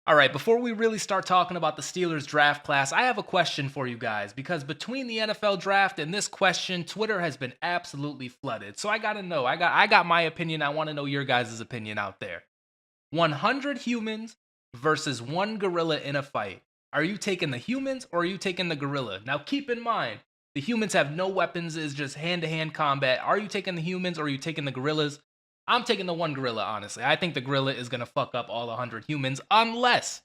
All right, before we really start talking about the Steelers draft class, I have a question for you guys because between the NFL draft and this question, Twitter has been absolutely flooded. So I got to know. I got my opinion. I want to know your guys' opinion out there. 100 humans versus one gorilla in a fight. Are you taking the humans or are you taking the gorilla? Now keep in mind, the humans have no weapons, it's just hand-to-hand combat. Are you taking the humans or are you taking the gorillas? I'm taking the one gorilla, honestly. I think the gorilla is going to fuck up all 100 humans unless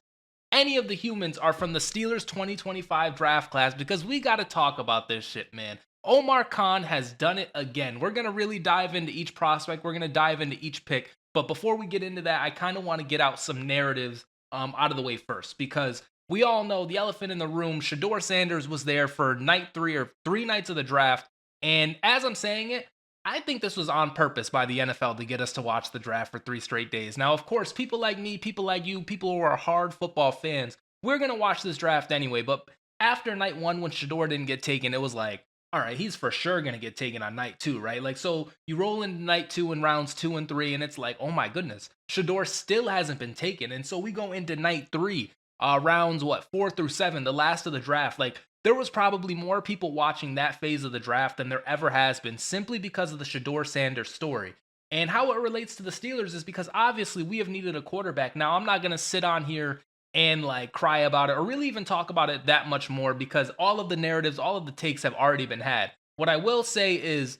any of the humans are from the Steelers 2025 draft class because we got to talk about this shit, man. Omar Khan has done it again. We're going to really dive into each prospect. We're going to dive into each pick. But before we get into that, I kind of want to get out some narratives out of the way first because we all know the elephant in the room. Shedeur Sanders was there for night 3 or 3 nights of the draft. And as I'm saying it, I think this was on purpose by the NFL to get us to watch the draft for 3 straight days. Now, of course, people like me, people like you, people who are hard football fans, we're going to watch this draft anyway. But after night 1, when Shedeur didn't get taken, it was like, all right, he's for sure going to get taken on night 2, right? Like, so you roll into night 2 in rounds 2 and 3, and it's like, oh my goodness, Shedeur still hasn't been taken. And so we go into night 3, rounds, 4 through 7, the last of the draft. Like, there was probably more people watching that phase of the draft than there ever has been simply because of the Shedeur Sanders story. And how it relates to the Steelers is because obviously we have needed a quarterback. Now, I'm not going to sit on here and like cry about it or really even talk about it that much more because all of the narratives, all of the takes have already been had. What I will say is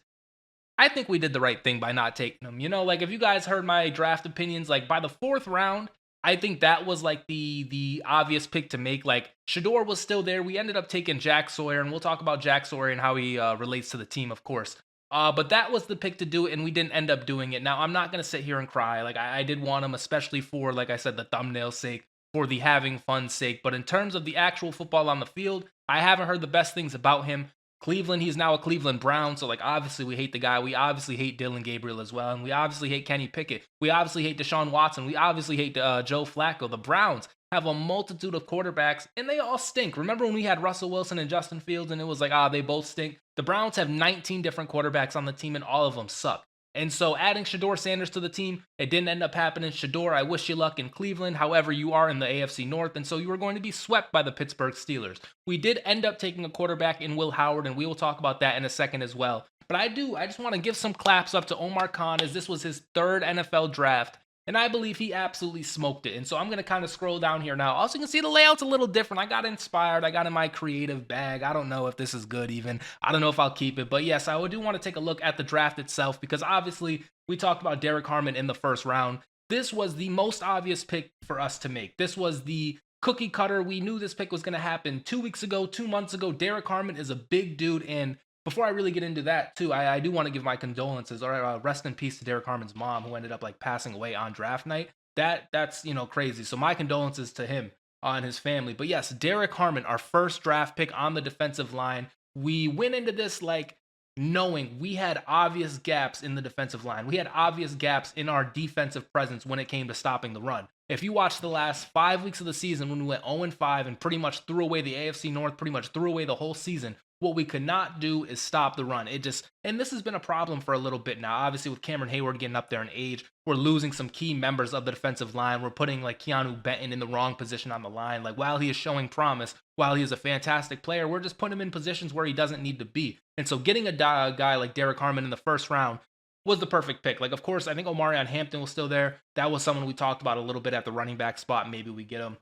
I think we did the right thing by not taking him. You know, like if you guys heard my draft opinions, like by the 4th round, I think that was like the obvious pick to make. Like Shedeur was still there. We ended up taking Jack Sawyer, and we'll talk about Jack Sawyer and how he relates to the team, of course. But that was the pick to do it, and we didn't end up doing it. Now I'm not gonna sit here and cry. Like I did want him, especially for, like I said, the thumbnail sake, for the having fun sake. But in terms of the actual football on the field, I haven't heard the best things about him. Cleveland, he's now a Cleveland Brown. So, like, obviously, we hate the guy. We obviously hate Dylan Gabriel as well. And we obviously hate Kenny Pickett. We obviously hate Deshaun Watson. We obviously hate Joe Flacco. The Browns have a multitude of quarterbacks, and they all stink. Remember when we had Russell Wilson and Justin Fields, and it was like, they both stink? The Browns have 19 different quarterbacks on the team, and all of them suck. And so adding Shedeur Sanders to the team, it didn't end up happening. Shedeur, I wish you luck in Cleveland. However, you are in the AFC North, and so you were going to be swept by the Pittsburgh Steelers. We did end up taking a quarterback in Will Howard, and we will talk about that in a second as well. But I just want to give some claps up to Omar Khan as this was his 3rd NFL draft. And I believe he absolutely smoked it. And so I'm going to kind of scroll down here now. Also, you can see the layout's a little different. I got inspired. I got in my creative bag. I don't know if this is good even. I don't know if I'll keep it. But yes, I do want to take a look at the draft itself because obviously we talked about Derrick Harmon in the 1st round. This was the most obvious pick for us to make. This was the cookie cutter. We knew this pick was going to happen 2 weeks ago, 2 months ago. Derrick Harmon is a big dude, and before I really get into that too, I do want to give my condolences. All right, rest in peace to Derrick Harmon's mom, who ended up like passing away on draft night. That's crazy. So my condolences to him and his family. But yes, Derrick Harmon, our 1st draft pick on the defensive line. We went into this like knowing we had obvious gaps in the defensive line. We had obvious gaps in our defensive presence when it came to stopping the run. If you watch the last 5 weeks of the season when we went 0-5 and pretty much threw away the AFC North, pretty much threw away the whole season, what we could not do is stop the run. And this has been a problem for a little bit now. Obviously, with Cameron Hayward getting up there in age, we're losing some key members of the defensive line. We're putting like Keanu Benton in the wrong position on the line. Like while he is showing promise, while he is a fantastic player, we're just putting him in positions where he doesn't need to be. And so getting a guy like Derrick Harmon in the 1st round was the perfect pick. Like, of course, I think Omarion Hampton was still there. That was someone we talked about a little bit at the running back spot. Maybe we get him.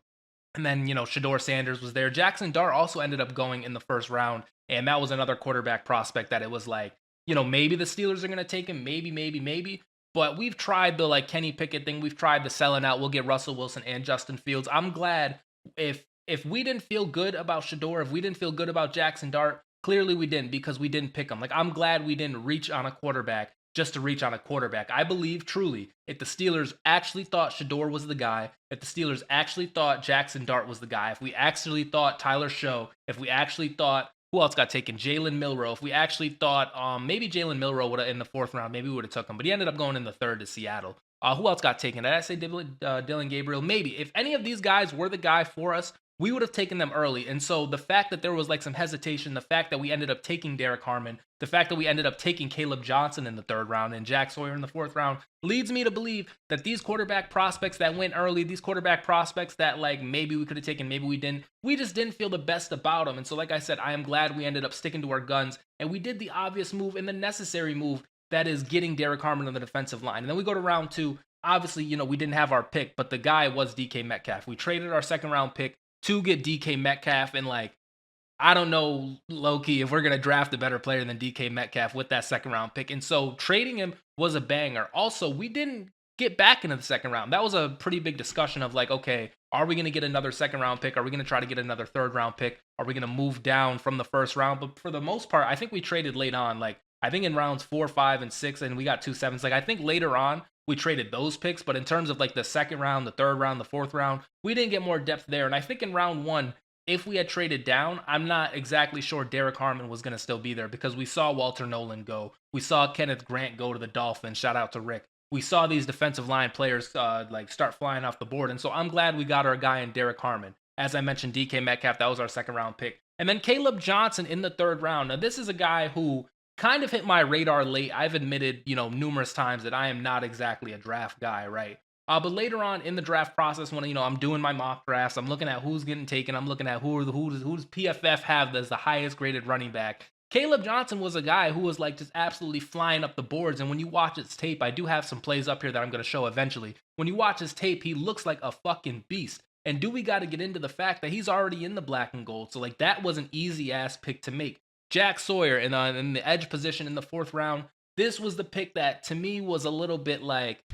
And then, Shedeur Sanders was there. Jackson Dart also ended up going in the 1st round. And that was another quarterback prospect that it was like, maybe the Steelers are going to take him. Maybe. But we've tried the like Kenny Pickett thing. We've tried the selling out. We'll get Russell Wilson and Justin Fields. I'm glad if we didn't feel good about Shedeur, if we didn't feel good about Jackson Dart, clearly we didn't because we didn't pick him. Like, I'm glad we didn't reach on a quarterback just to reach on a quarterback. I believe truly if the Steelers actually thought Shedeur was the guy, if the Steelers actually thought Jackson Dart was the guy, if we actually thought Tyler Show, if we actually thought, who else got taken? Jalen Milroe. If we actually thought maybe Jalen Milroe would have in the 4th round, maybe we would have took him, but he ended up going in the 3rd to Seattle. Who else got taken? Did I say Dylan Gabriel? Maybe. If any of these guys were the guy for us, we would have taken them early. And so the fact that there was like some hesitation, the fact that we ended up taking Derrick Harmon, the fact that we ended up taking Kaleb Johnson in the third round and Jack Sawyer in the fourth round leads me to believe that these quarterback prospects that went early, these quarterback prospects that like maybe we could have taken, maybe we didn't, we just didn't feel the best about them. And so, like I said, I am glad we ended up sticking to our guns and we did the obvious move and the necessary move that is getting Derrick Harmon on the defensive line. And then we go to round two. Obviously, we didn't have our pick, but the guy was DK Metcalf. We traded our second round pick to get DK Metcalf. And like, I don't know, low-key, if we're going to draft a better player than DK Metcalf with that second round pick. And so trading him was a banger. Also, we didn't get back into the second round. That was a pretty big discussion of like, okay, are we going to get another second round pick? Are we going to try to get another third round pick? Are we going to move down from the first round? But for the most part, I think we traded late on. Like, I think in rounds 4, 5, and 6, and we got 2 sevens. Like, I think later on, we traded those picks. But in terms of like the second round, the third round, the fourth round, we didn't get more depth there. And I think in round 1, if we had traded down, I'm not exactly sure Derrick Harmon was going to still be there because we saw Walter Nolan go. We saw Kenneth Grant go to the Dolphins. Shout out to Rick. We saw these defensive line players like start flying off the board. And so I'm glad we got our guy in Derrick Harmon. As I mentioned, DK Metcalf, that was our second round pick. And then Kaleb Johnson in the third round. Now, this is a guy who kind of hit my radar late. I've admitted, numerous times that I am not exactly a draft guy, right? But later on in the draft process, when I'm doing my mock drafts, I'm looking at who's getting taken. I'm looking at who's PFF have as the highest graded running back. Kaleb Johnson was a guy who was like just absolutely flying up the boards. And when you watch his tape, I do have some plays up here that I'm going to show eventually. When you watch his tape, he looks like a fucking beast. And do we got to get into the fact that he's already in the black and gold? So like that was an easy ass pick to make. Jack Sawyer in the edge position in the fourth round. This was the pick that to me was a little bit like,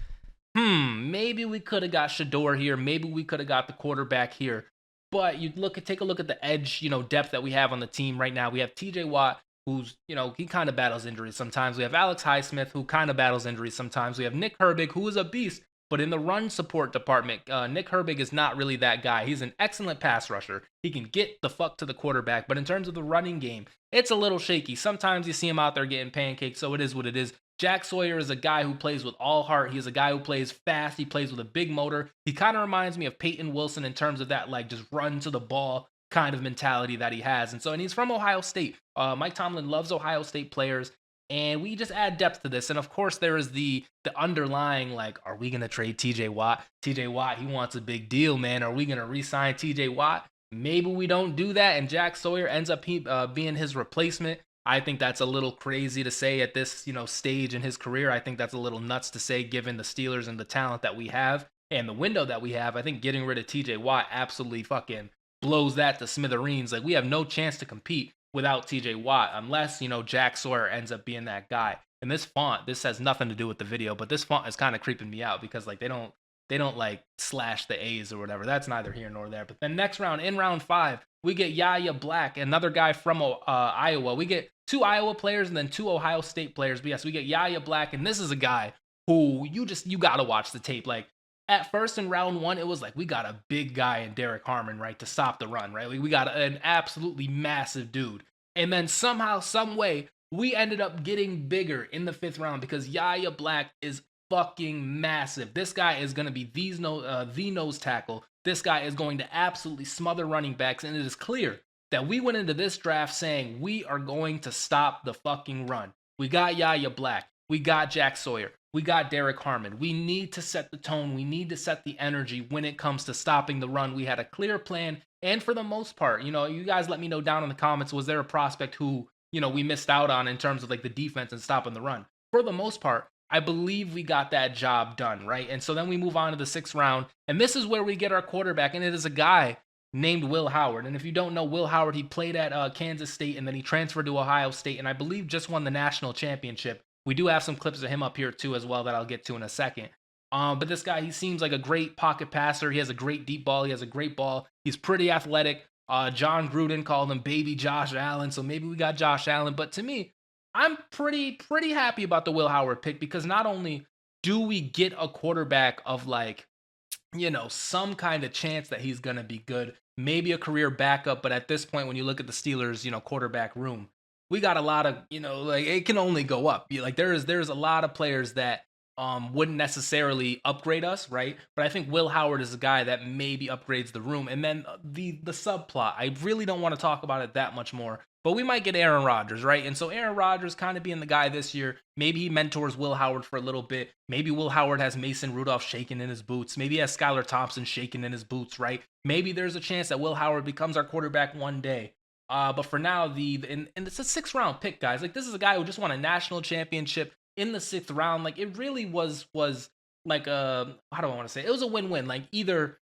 maybe we could have got Shador here. Maybe we could have got the quarterback here. But take a look at the edge, depth that we have on the team right now. We have TJ Watt, who's, he kind of battles injuries sometimes. We have Alex Highsmith, who kind of battles injuries sometimes. We have Nick Herbig, who is a beast. But in the run support department, Nick Herbig is not really that guy. He's an excellent pass rusher. He can get the fuck to the quarterback. But in terms of the running game, it's a little shaky. Sometimes you see him out there getting pancakes, so it is what it is. Jack Sawyer is a guy who plays with all heart. He's a guy who plays fast. He plays with a big motor. He kind of reminds me of Peyton Wilson in terms of that, like, just run to the ball kind of mentality that he has. And he's from Ohio State. Mike Tomlin loves Ohio State players. And we just add depth to this. And of course, there is the underlying, like, are we going to trade TJ Watt? TJ Watt, he wants a big deal, man. Are we going to re-sign TJ Watt? Maybe we don't do that. And Jack Sawyer ends up being his replacement. I think that's a little crazy to say at this, stage in his career. I think that's a little nuts to say given the Steelers and the talent that we have and the window that we have. I think getting rid of TJ Watt absolutely fucking blows that to smithereens. Like, we have no chance to compete without TJ Watt unless, Jack Sawyer ends up being that guy. And this has nothing to do with the video, but this font is kind of creeping me out because like they don't like slash the A's or whatever. That's neither here nor there. But then next round, in round 5, we get Yahya Black, another guy from Iowa. We get 2 Iowa players and then 2 Ohio State players. But yes, we get Yahya Black, and this is a guy who you got to watch the tape. Like, at first in round 1, it was like we got a big guy in Derrick Harmon, right, to stop the run, right? We got an absolutely massive dude. And then somehow, some way, we ended up getting bigger in the 5th round because Yahya Black is fucking massive. This guy is going to be the nose tackle. This guy is going to absolutely smother running backs, and it is clear that we went into this draft saying we are going to stop the fucking run. We got Yahya Black. We got Jack Sawyer. We got Derrick Harmon. We need to set the tone. We need to set the energy when it comes to stopping the run. We had a clear plan, and for the most part, you guys let me know down in the comments, was there a prospect who, we missed out on in terms of like the defense and stopping the run? For the most part, I believe we got that job done, right? And so then we move on to the 6th round, and this is where we get our quarterback, and it is a guy named Will Howard. And if you don't know Will Howard, he played at Kansas State, and then he transferred to Ohio State, and I believe just won the national championship. We do have some clips of him up here too as well that I'll get to in a second. But this guy, he seems like a great pocket passer. He has a great deep ball. He has a great ball. He's pretty athletic. John Gruden called him baby Josh Allen, so maybe we got Josh Allen. But to me, I'm pretty happy about the Will Howard pick because not only do we get a quarterback of like, some kind of chance that he's going to be good, maybe a career backup, but at this point, when you look at the Steelers, quarterback room, we got a lot of, like it can only go up. Like there's a lot of players that wouldn't necessarily upgrade us, right? But I think Will Howard is a guy that maybe upgrades the room. And then the subplot, I really don't want to talk about it that much more. But we might get Aaron Rodgers, right? And so Aaron Rodgers kind of being the guy this year. Maybe he mentors Will Howard for a little bit. Maybe Will Howard has Mason Rudolph shaking in his boots. Maybe he has Skylar Thompson shaking in his boots, right? Maybe there's a chance that Will Howard becomes our quarterback one day. But for now, and it's a 6th round pick, guys. Like, this is a guy who just won a national championship in the 6th round. Like, it really was like a, how do I want to say it? It was a win-win. Like, either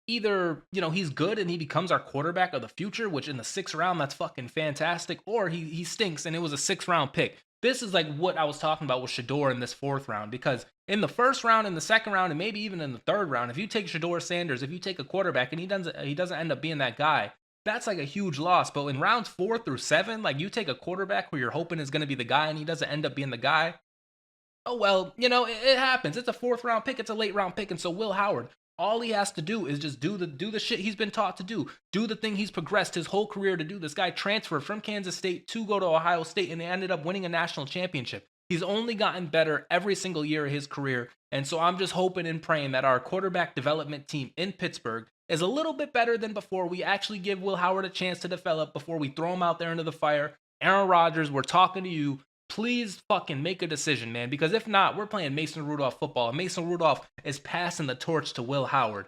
he's good and he becomes our quarterback of the future, which in the 6th round, that's fucking fantastic, or he stinks and it was a 6th round pick. This is like what I was talking about with Shador in this 4th round, because in the 1st round, in the 2nd round, and maybe even in the 3rd round, if you take Shador Sanders, if you take a quarterback and he doesn't end up being that guy, that's like a huge loss. But in rounds 4 through 7, like, you take a quarterback who you're hoping is going to be the guy and he doesn't end up being the guy. Oh, well, it happens. It's a 4th round pick. It's a late round pick. And so Will Howard, all he has to do is just do the shit he's been taught to do. Do the thing he's progressed his whole career to do. This guy transferred from Kansas State to go to Ohio State, and they ended up winning a national championship. He's only gotten better every single year of his career. And so I'm just hoping and praying that our quarterback development team in Pittsburgh is a little bit better than before. We actually give Will Howard a chance to develop before we throw him out there into the fire. Aaron Rodgers, we're talking to you. Please fucking make a decision, man, because if not, we're playing Mason Rudolph football, and Mason Rudolph is passing the torch to Will Howard.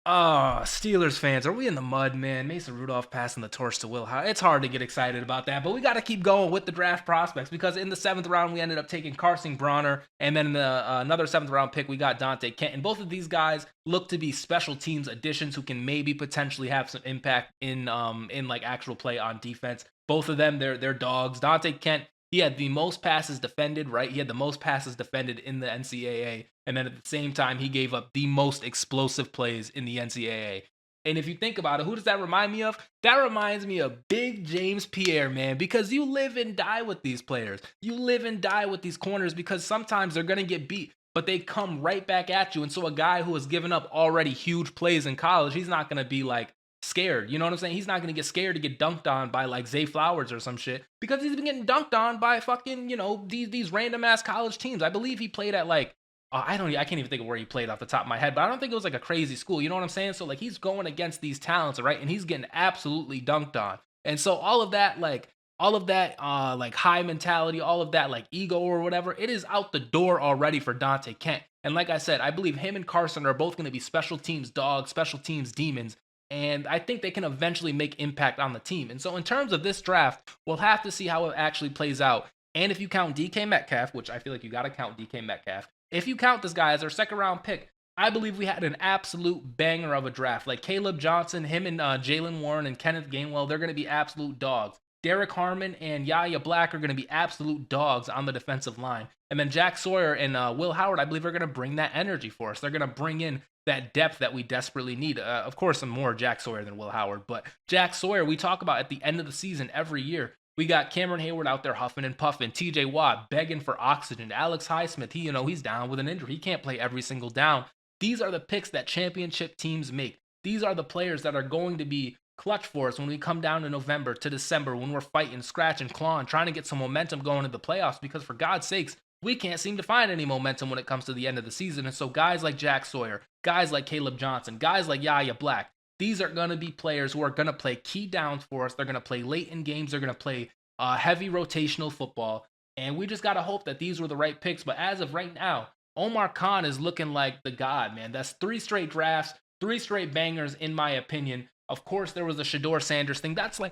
Steelers fans, are we in the mud, man? Mason Rudolph passing the torch to Will Howard. It's hard to get excited about that, but we got to keep going with the draft prospects, because in the 7th round, we ended up taking Carson Bronner, and then in another 7th-round pick, we got Dante Kent. And both of these guys look to be special teams additions who can maybe potentially have some impact in like actual play on defense. Both of them, they're dogs. Dante Kent, he had the most passes defended, right? He had the most passes defended in the NCAA. And then at the same time, he gave up the most explosive plays in the NCAA. And if you think about it, who does that remind me of? That reminds me of Big James Pierre, man, because you live and die with these players. You live and die with these corners, because sometimes they're going to get beat, but they come right back at you. And so a guy who has given up already huge plays in college, he's not going to be like scared. You know what I'm saying? He's not going to get scared to get dunked on by like Zay Flowers or some shit, because he's been getting dunked on by fucking, these random ass college teams. I believe he played at like, I can't even think of where he played off the top of my head, but I don't think it was like a crazy school. You know what I'm saying? So like, he's going against these talents, right? And he's getting absolutely dunked on. And so all of that, like high mentality, all of that like ego or whatever, it is out the door already for Dante Kent. And like I said, I believe him and Carson are both going to be special teams dogs, special teams demons. And I think they can eventually make impact on the team. And so in terms of this draft, we'll have to see how it actually plays out. And if you count DK Metcalf, which I feel like you got to count DK Metcalf, if you count this guy as our 2nd-round pick, I believe we had an absolute banger of a draft. Like Kaleb Johnson, him and Jalen Warren and Kenneth Gainwell, they're going to be absolute dogs. Derrick Harmon and Yahya Black are going to be absolute dogs on the defensive line. And then Jack Sawyer and Will Howard, I believe, are going to bring that energy for us. They're going to bring in that depth that we desperately need. Of course, I'm more Jack Sawyer than Will Howard, but Jack Sawyer, we talk about at the end of the season every year. We got Cameron Hayward out there huffing and puffing, TJ Watt begging for oxygen, Alex Highsmith, he's down with an injury. He can't play every single down. These are the picks that championship teams make. These are the players that are going to be clutch for us when we come down to November to December, when we're fighting, scratching, clawing, trying to get some momentum going into the playoffs, because for God's sakes, we can't seem to find any momentum when it comes to the end of the season. And so guys like Jack Sawyer, guys like Kaleb Johnson, guys like Yahya Black, these are going to be players who are going to play key downs for us. They're going to play late in games. They're going to play heavy rotational football. And we just got to hope that these were the right picks. But as of right now, Omar Khan is looking like the god, man. That's 3 straight drafts, 3 straight bangers, in my opinion. Of course, there was the Shador Sanders thing. That's like,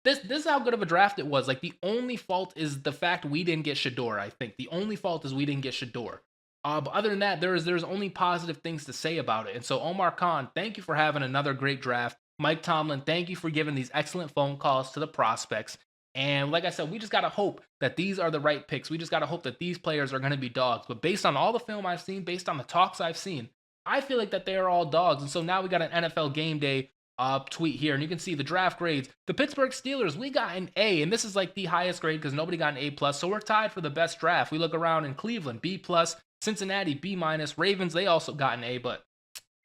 this is how good of a draft it was. Like, the only fault is the fact we didn't get Shador, I think. The only fault is we didn't get Shador. But other than that, there's only positive things to say about it. And so, Omar Khan, thank you for having another great draft. Mike Tomlin, thank you for giving these excellent phone calls to the prospects. And like I said, we just got to hope that these are the right picks. We just got to hope that these players are going to be dogs. But based on all the film I've seen, based on the talks I've seen, I feel like that they are all dogs. And so now we got an NFL Game Day tweet here, and you can see the draft grades. The Pittsburgh Steelers, we got an A, and this is like the highest grade because nobody got an A+. So we're tied for the best draft. We look around in Cleveland, B+, Cincinnati, B-. Ravens, they also got an A. But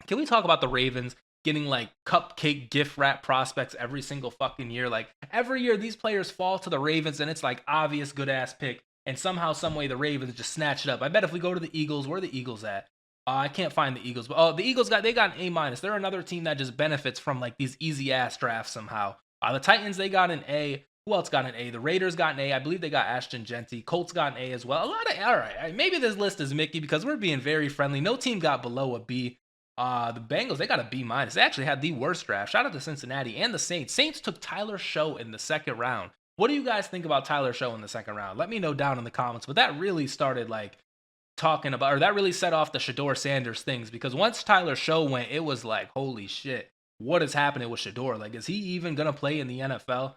can we talk about the Ravens getting like cupcake gift wrap prospects every single fucking year? Like every year these players fall to the Ravens and it's like obvious good ass pick. and somehow, some way, the Ravens just snatched it up. I bet if we go to the Eagles, where are the Eagles at? I can't find the Eagles, but the Eagles got an A minus. They're another team that just benefits from like these easy ass drafts somehow. The Titans, they got an A. Who else got an A? The Raiders got an A. I believe they got Ashton Genty. Colts got an A as well. All right. Maybe this list is Mickey because we're being very friendly. No team got below a B. The Bengals, they got a B minus. They actually had the worst draft. Shout out to Cincinnati and the Saints. Saints took Tyler Show in the second round. What do you guys think about Tyler Show in the second round? Let me know down in the comments. But that really started like talking about, or that really set off the Shedeur Sanders things, because once Tyler Show went, it was like, holy shit, what is happening with Shedeur? Like, is he even gonna play in the NFL?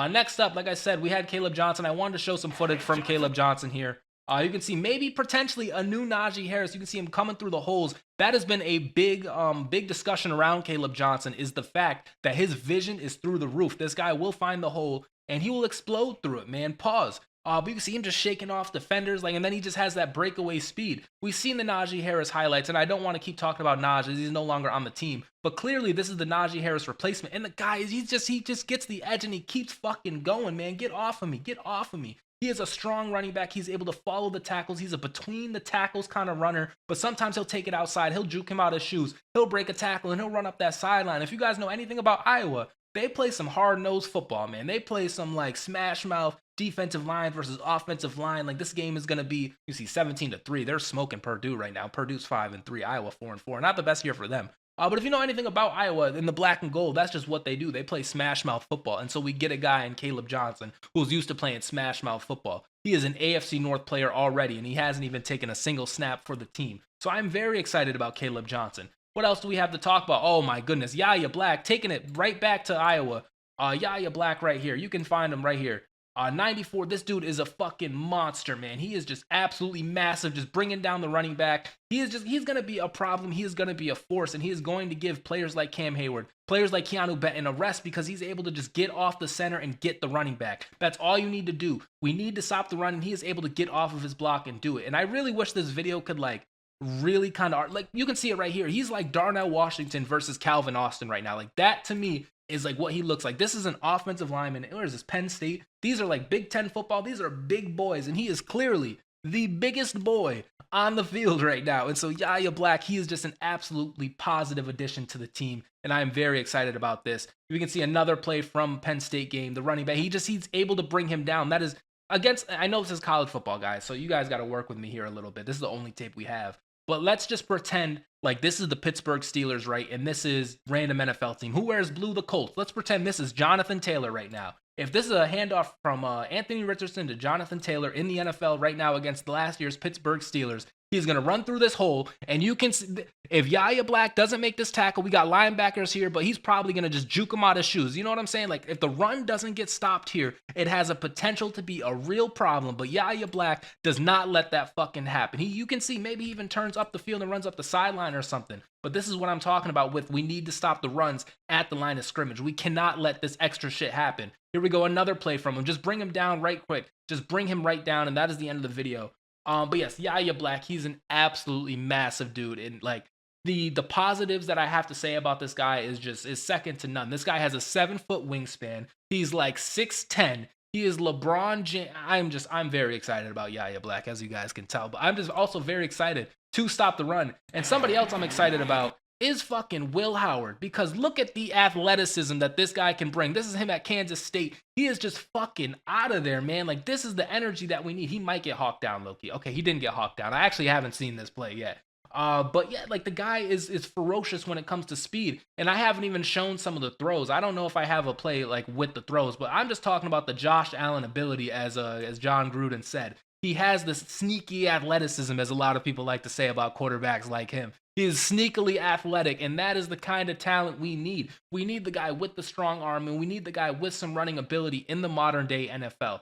Next up, like I said, we had Kaleb Johnson. I wanted to show some footage from Kaleb Johnson here. You can see maybe potentially a new Najee Harris. You can see him coming through the holes. That has been a big discussion around Kaleb Johnson, is the fact that his vision is through the roof. This guy will find the hole and he will explode through it, man. Pause. But you can see him just shaking off defenders, like, and then he just has that breakaway speed. We've seen the Najee Harris highlights, and I don't want to keep talking about Najee. He's no longer on the team, but clearly this is the Najee Harris replacement. And the guy he just gets the edge and he keeps fucking going, man. Get off of me, get off of me. He is a strong running back. He's able to follow the tackles. He's a between the tackles kind of runner, but sometimes he'll take it outside. He'll juke him out of his shoes. He'll break a tackle and he'll run up that sideline. If you guys know anything about Iowa, they play some hard-nosed football, man. They play some like smash mouth defensive line versus offensive line. Like, this game is going to be, you see, 17-3. They're smoking Purdue right now. Purdue's 5-3, Iowa 4-4. Not the best year for them. But if you know anything about Iowa in the black and gold, that's just what they do. They play smash mouth football. And so we get a guy in Kaleb Johnson who's used to playing smash mouth football. He is an AFC North player already, and he hasn't even taken a single snap for the team. So I'm very excited about Kaleb Johnson. What else do we have to talk about? Oh my goodness, Yahya Black taking it right back to Iowa. Yahya Black right here. You can find him right here. 94, this dude is a fucking monster, man. He is just absolutely massive, just bringing down the running back. He's going to be a problem. He is going to be a force, and he is going to give players like Cam Hayward, players like Keanu Benton a rest, because he's able to just get off the center and get the running back. That's all you need to do. We need to stop the run, and he is able to get off of his block and do it. And I really wish this video could, like, really kind of, like, you can see it right here. He's like Darnell Washington versus Calvin Austin right now. Like, that to me is like what he looks like. This is an offensive lineman. Where is this? Penn State. These are like Big Ten football. These are big boys, and he is clearly the biggest boy on the field right now. And so Yahya Black, he is just an absolutely positive addition to the team, and I am very excited about this. You can see another play from Penn State game. The running back, he's able to bring him down. That is against, I know this is college football, guys, so you guys got to work with me here a little bit. This is the only tape we have. But let's just pretend like this is the Pittsburgh Steelers, right? And this is random NFL team. Who wears blue? The Colts. Let's pretend this is Jonathan Taylor right now. If this is a handoff from Anthony Richardson to Jonathan Taylor in the NFL right now against last year's Pittsburgh Steelers, he's going to run through this hole, and you can see, if Yahya Black doesn't make this tackle, we got linebackers here, but he's probably going to just juke him out of his shoes. You know what I'm saying? Like, if the run doesn't get stopped here, it has a potential to be a real problem, but Yahya Black does not let that fucking happen. You can see maybe he even turns up the field and runs up the sideline or something, but this is what I'm talking about with we need to stop the runs at the line of scrimmage. We cannot let this extra shit happen. Here we go, another play from him. Just bring him down right quick. Just bring him right down, and that is the end of the video. But yes, Yahya Black, he's an absolutely massive dude, and like the positives that I have to say about this guy is second to none. This guy has a 7-foot wingspan. He's like 6'10". He is LeBron James. I'm very excited about Yahya Black, as you guys can tell, but I'm just also very excited to stop the run. And somebody else I'm excited about is fucking Will Howard, because look at the athleticism that this guy can bring. This is him at Kansas State. He is just fucking out of there, man. Like, this is the energy that we need. He might get hawked down, low-key. Okay, he didn't get hawked down. I actually haven't seen this play yet. But yeah, like, the guy is ferocious when it comes to speed, and I haven't even shown some of the throws. I don't know if I have a play like with the throws, but I'm just talking about the Josh Allen ability, as John Gruden said. He has this sneaky athleticism, as a lot of people like to say about quarterbacks like him. He is sneakily athletic, and that is the kind of talent we need. We need the guy with the strong arm, and we need the guy with some running ability in the modern day NFL.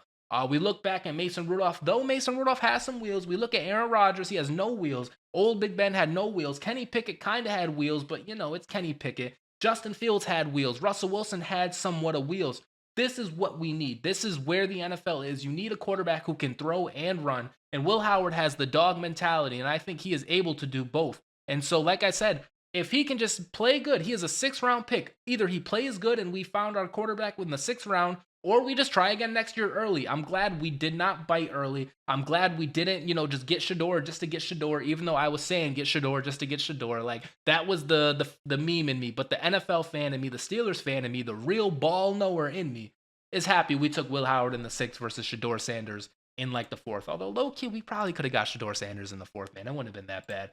We look back at Mason Rudolph. Though Mason Rudolph has some wheels, we look at Aaron Rodgers. He has no wheels. Old Big Ben had no wheels. Kenny Pickett kind of had wheels, but you know, it's Kenny Pickett. Justin Fields had wheels. Russell Wilson had somewhat of wheels. This is what we need. This is where the NFL is. You need a quarterback who can throw and run, and Will Howard has the dog mentality, and I think he is able to do both. And so, like I said, if he can just play good, he is a 6th-round pick. Either he plays good and we found our quarterback in the 6th round, or we just try again next year early. I'm glad we did not bite early. I'm glad we didn't, just get Shador just to get Shador, even though I was saying get Shador just to get Shador. Like, that was the meme in me. But the NFL fan in me, the Steelers fan in me, the real ball knower in me is happy we took Will Howard in the 6th versus Shador Sanders in like the 4th. Although low key, we probably could have got Shador Sanders in the 4th, man. It wouldn't have been that bad.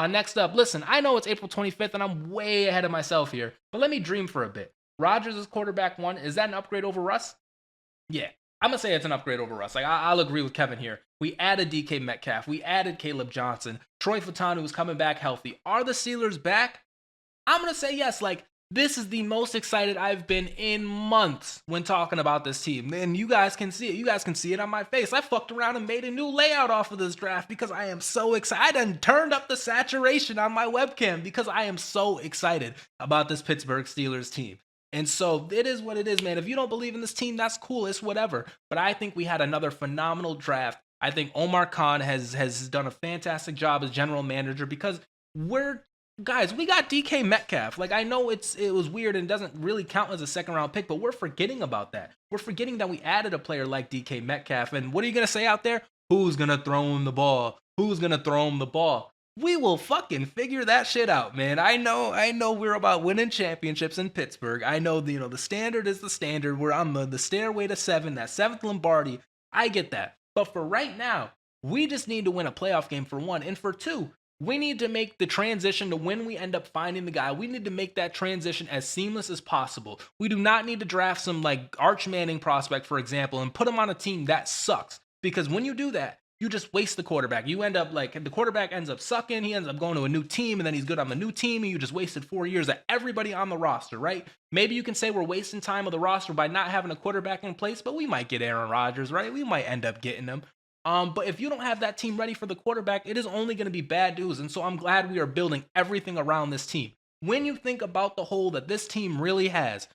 Next up, listen, I know it's April 25th and I'm way ahead of myself here, but let me dream for a bit. Rodgers is quarterback 1. Is that an upgrade over Russ? Yeah, I'm going to say it's an upgrade over Russ. Like, I'll agree with Kevin here. We added DK Metcalf. We added Kaleb Johnson. Troy Fautanu is coming back healthy. Are the Steelers back? I'm going to say yes. Like, this is the most excited I've been in months when talking about this team. And you guys can see it. You guys can see it on my face. I fucked around and made a new layout off of this draft because I am so excited, and turned up the saturation on my webcam because I am so excited about this Pittsburgh Steelers team. And so it is what it is, man. If you don't believe in this team, that's cool. It's whatever. But I think we had another phenomenal draft. I think Omar Khan has done a fantastic job as general manager because guys, we got DK Metcalf. Like, I know it was weird and doesn't really count as a 2nd round pick, but we're forgetting about that. We're forgetting that we added a player like DK Metcalf. And what are you going to say out there? Who's going to throw him the ball? Who's going to throw him the ball? We will fucking figure that shit out, man. I know we're about winning championships in Pittsburgh. I know the standard is the standard. We're on the stairway to 7, that 7th Lombardi. I get that. But for right now, we just need to win a playoff game for 1. And for 2, we need to make the transition to when we end up finding the guy. We need to make that transition as seamless as possible. We do not need to draft some like Arch Manning prospect, for example, and put him on a team that sucks. Because when you do that, you just waste the quarterback. You end up like, the quarterback ends up sucking. He ends up going to a new team, and then he's good on the new team, and you just wasted 4 years of everybody on the roster, right? Maybe you can say we're wasting time of the roster by not having a quarterback in place, but we might get Aaron Rodgers, right? We might end up getting him. But if you don't have that team ready for the quarterback, it is only going to be bad news. And so I'm glad we are building everything around this team. When you think about the hole that this team really has,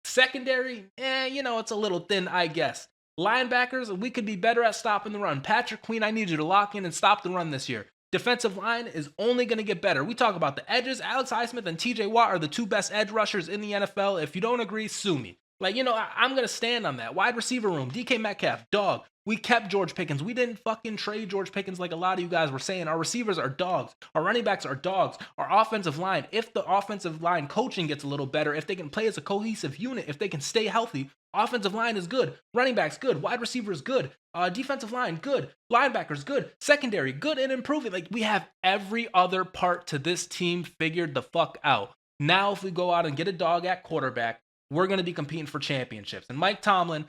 secondary, it's a little thin, I guess. Linebackers, we could be better at stopping the run. Patrick Queen, I need you to lock in and stop the run this year. Defensive line is only going to get better. We talk about the edges. Alex Highsmith and TJ Watt are the 2 best edge rushers in the NFL. If you don't agree, sue me. Like, I'm going to stand on that. Wide receiver room, DK Metcalf, dog. We kept George Pickens. We didn't fucking trade George Pickens like a lot of you guys were saying. Our receivers are dogs. Our running backs are dogs. Our offensive line, if the offensive line coaching gets a little better, if they can play as a cohesive unit, if they can stay healthy, offensive line is good. Running backs, good. Wide receivers, good. Defensive line, good. Linebackers, good. Secondary, good and improving. Like, we have every other part to this team figured the fuck out. Now, if we go out and get a dog at quarterback, we're going to be competing for championships. And Mike Tomlin,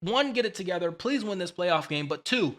1, get it together. Please win this playoff game. But 2,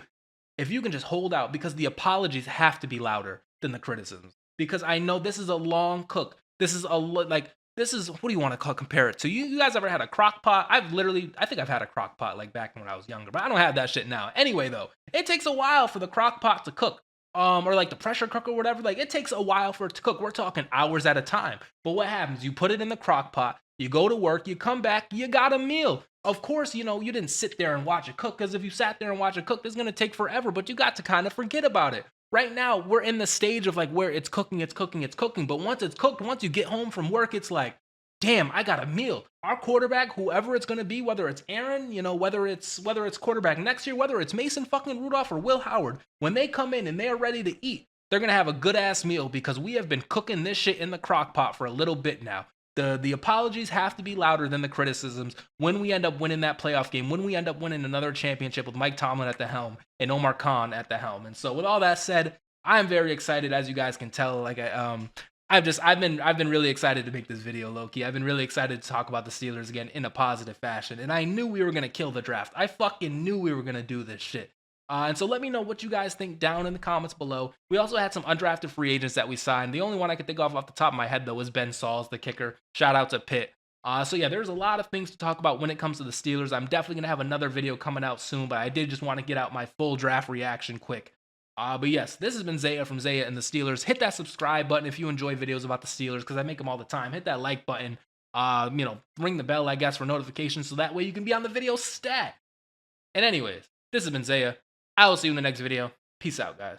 if you can just hold out, because the apologies have to be louder than the criticisms. Because I know this is a long cook. This is what do you want to compare it to? You guys ever had a crock pot? I think I've had a crock pot like back when I was younger, but I don't have that shit now. Anyway, though, it takes a while for the crock pot to cook. Or like the pressure cooker or whatever. Like, it takes a while for it to cook. We're talking hours at a time. But what happens? You put it in the crock pot, you go to work, you come back, you got a meal. Of course, you didn't sit there and watch it cook, because if you sat there and watch it cook, it's going to take forever, but you got to kind of forget about it. Right now, we're in the stage of like where it's cooking. But once it's cooked, once you get home from work, it's like, damn, I got a meal. Our quarterback, whoever it's going to be, whether it's Aaron, whether it's quarterback next year, whether it's Mason fucking Rudolph or Will Howard, when they come in and they are ready to eat, they're going to have a good ass meal, because we have been cooking this shit in the crock pot for a little bit now. The apologies have to be louder than the criticisms when we end up winning that playoff game, when we end up winning another championship with Mike Tomlin at the helm and Omar Khan at the helm. And so with all that said, I'm very excited, as you guys can tell. Like, I've been really excited to make this video, Loki. I've been really excited to talk about the Steelers again in a positive fashion. And I knew we were going to kill the draft. I fucking knew we were going to do this shit. And so let me know what you guys think down in the comments below. We also had some undrafted free agents that we signed. The only one I could think of off the top of my head, though, was Ben Sauls, the kicker. Shout out to Pitt. So yeah, there's a lot of things to talk about when it comes to the Steelers. I'm definitely going to have another video coming out soon, but I did just want to get out my full draft reaction quick. But yes, this has been Zaya from Zaya and the Steelers. Hit that subscribe button if you enjoy videos about the Steelers, because I make them all the time. Hit that like button. Ring the bell, I guess, for notifications, so that way you can be on the video stat. And anyways, this has been Zaya. I will see you in the next video. Peace out, guys.